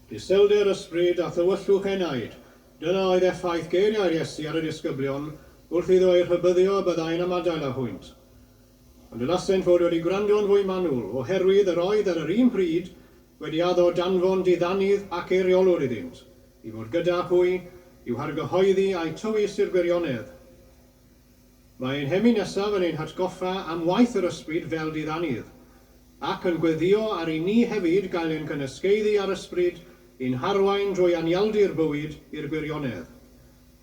Diselder ysbryd a thywyswch enaid. Dyna oedd effaith geiriau'r Iesu ar y disgyblion wrth iddo ei rhybyddio y byddai'n ymadael â hwynt. Ond y lasent fod wedi gwrando'n fwy manwl oherwydd yr oedd ar yr un pryd wedi addo danfon diddanydd ac eiriolwr iddynt, i fod gyda pwy i'w hargyhoeddi a'i tywys i'r gwirionedd. Mae'n hemi nesaf yn ein hatgoffa am waith yr ysbryd fel diddanydd, ac yn gweddio ar ei ni hefyd gael ein cynysgeiddi ar ysbryd i'n harwain drwy anialdi'r bywyd i'r gwirionedd.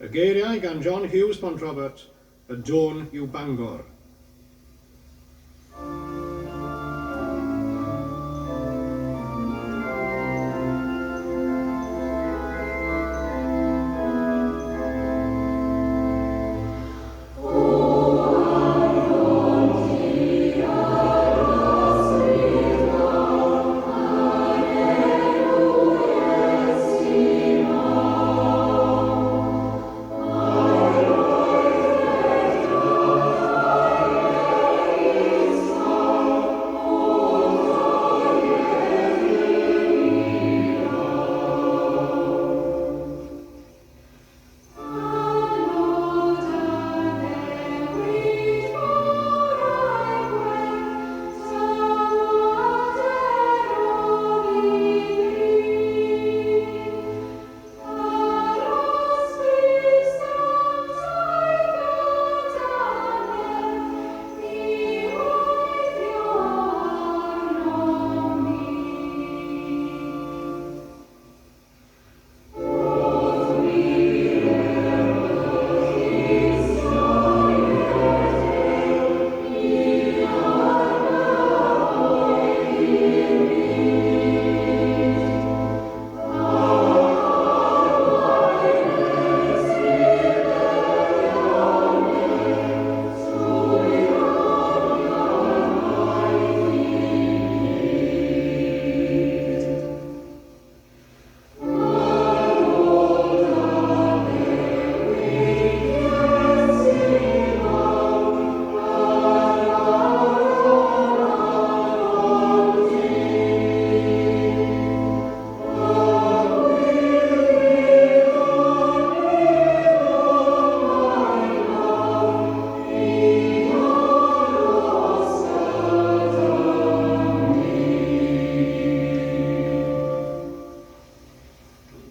Y geiriau gan John Hughes Pont Robert, y dôn yw Bangor.